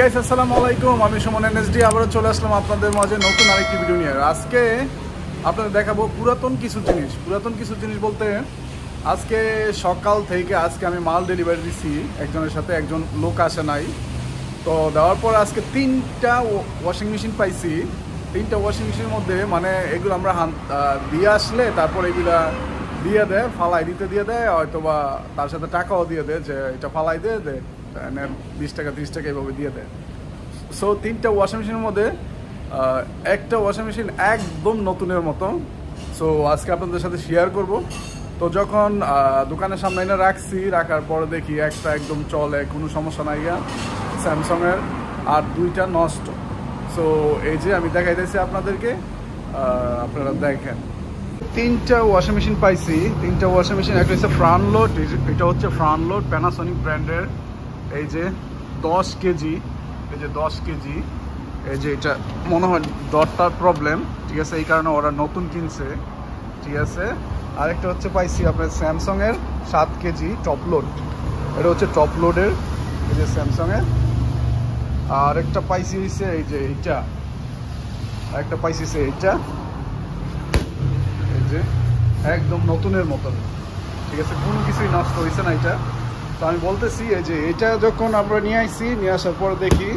Guys আসসালামু আলাইকুম, আমি সুমন এনএসডি আবারও চলে আসলাম আপনাদের মাঝে নতুন আরেকটি ভিডিও নিয়ে। আজকে আপনাদের দেখাবো পুরাতন কিছু জিনিস বলতে আজকে সকাল থেকে আজকে আমি মাল ডেলিভারি দিছি একজনের সাথে, একজন লোক আসে নাই। তো দেওয়ার পর আজকে তিনটা ওয়াশিং মেশিন পাইছি। তিনটা ওয়াশিং মেশিনের মধ্যে মানে এগুলো আমরা দিয়ে আসলে তারপর এগুলা দিয়ে দেয়, ফালাই দিতে দিয়ে দেয়, হয়তো বা তার সাথে টাকাও দিয়ে দেয় যে এটা ফালাই দিয়ে দেয় 20 টাকা 30 টাকা এইভাবে দিয়ে দেয়। সো তিনটা ওয়াশিং মেশিনের মধ্যে একটা ওয়াশিং মেশিন একদম নতুনের মতো। সো আজকে আপনাদের সাথে শেয়ার করব। তো যখন দোকানের সামনে এনে রাখার পরে দেখি একটা একদম চলে, কোনো সমস্যা নাই গা স্যামসাংয়ের, আর দুইটা নষ্ট। সো এই যে আমি দেখাইতেছি আপনাদেরকে, আপনারা দেখেন। তিনটা ওয়াশিং মেশিন পাইছি। তিনটা ওয়াশিং মেশিন, একটা হচ্ছে ফ্রন্ট লোড, এটা হচ্ছে ফ্রন্ট লোড প্যানাসোনিক ব্র্যান্ডের। এই যে 10 কেজি, এই যে 10 কেজি, এই যে এটা মনে হয় ডটটার প্রবলেম, ঠিক আছে, এই কারণে ওরা নতুন কিনছে, ঠিক আছে। আরেকটা হচ্ছে পাইছি আপনার স্যামসাংয়ের 7 কেজি টপ লোড, এটা হচ্ছে টপ লোডের, এই যে স্যামসাংয়ের। আর একটা পাইছি হচ্ছে এই যে এইটা, আরেকটা পাইছি এইটা, এই যে একদম নতুনের মতন, ঠিক আছে, কোনো কিছুই নষ্ট হয়েছে না এটা। তো আমি বলতেছি এই যে এটা যখন আমরা নিয়ে আসার পর দেখি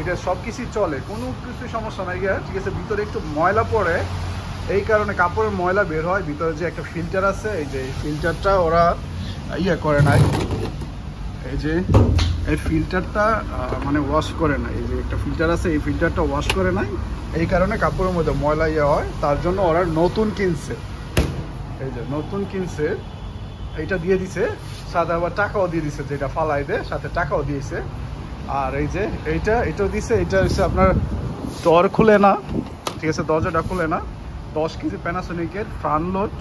এটা সব কিছুই চলে, কোনো কিছু সমস্যা নাই গিয়া, ঠিক আছে। ভিতরে একটু ময়লা পড়ে, এই কারণে কাপড়ের ময়লা বের হয়। ভিতরে যে একটা ফিল্টার আছে, এই যে এই ফিল্টারটা ওরা করে নাই, এই যে এই ফিল্টারটা মানে ওয়াশ করে নাই। এই যে একটা ফিল্টার আছে, এই ফিল্টারটা ওয়াশ করে নাই, এই কারণে কাপড়ের মধ্যে ময়লা হয়, তার জন্য ওরা নতুন কিনছে। এই যে নতুন কিনছে, এইটা দিয়ে দিছে সাথে, আবার টাকাও দিয়ে দিছে, যেটা ফালাই দেয় সাথে টাকাও দিয়েছে। আর এই যে এটাও দিছে, এটা হচ্ছে আপনার ডোর খুলে না, ঠিক আছে, দরজাটা খুলে না। 10 কেজি প্যানাসোনিকের ফ্রন্ট লোড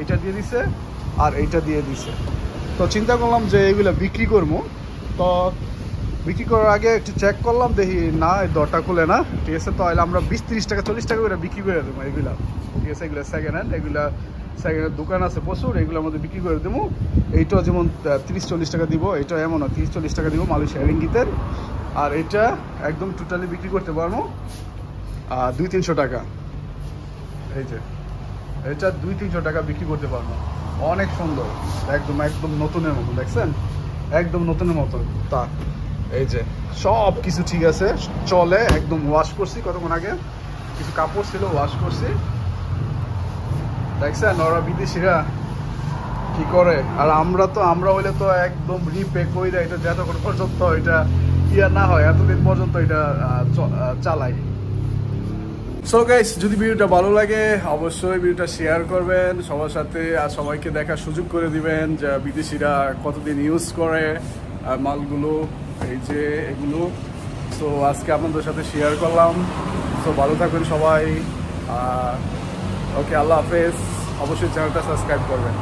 এটা দিয়ে দিছে, আর এইটা দিয়ে দিছে। তো চিন্তা করলাম যে এগুলো বিক্রি করবো। তো বিক্রি করার আগে একটু চেক করলাম, দেখি না এই দরটা খুলে না, ঠিক আছে। তো আমরা 20-30 টাকা 40 টাকা করে বিক্রি করে দেবো এগুলা, ঠিক আছে। এগুলো সেকেন্ড হ্যান্ড, এগুলা সেকেন্ড হ্যান্ড দোকান আছে প্রচুর, এগুলোর মধ্যে বিক্রি করে দেবো। এইটাও যেমন 30-40 টাকা দিব, এটা এমন 30-40 টাকা দিব মালয়েশিয়া রিঙ্গিতের। আর এটা একদম টোটালি বিক্রি করতে পারবো 200-300 টাকা। এই যে এটা 200-300 টাকা বিক্রি করতে পারবো, অনেক সুন্দর, একদম একদম নতুনের মতো, দেখছেন, একদম নতুনের মতো। তা এই যে সব কিছু ঠিক আছে, চলে, একদম ওয়াশ করছি কতক্ষণ আগে, কিছু কাপড় ছিল ওয়াশ করছি, দেখছেন। ওরা বিদেশিরা কি করে, আর আমরা হইলে তো একদম রিপে কইরা এটা যতক্ষণ পর্যন্ত এটা না হয় এতদিন পর্যন্ত এটা চালাই। সো গাইস, যদি ভিডিওটা ভালো লাগে অবশ্যই ভিডিওটা শেয়ার করবেন সবার সাথে, আর সবাইকে দেখার সুযোগ করে দিবেন যে বিদেশিরা কতদিন ইউজ করে মালগুলো, এই যে এগুলো। সো আজকে আপনাদের সাথে শেয়ার করলাম। সো ভালো থাকবেন সবাই, ওকে, আল্লাহ হাফেজ। অবশ্যই চ্যানেলটা সাবস্ক্রাইব করবেন।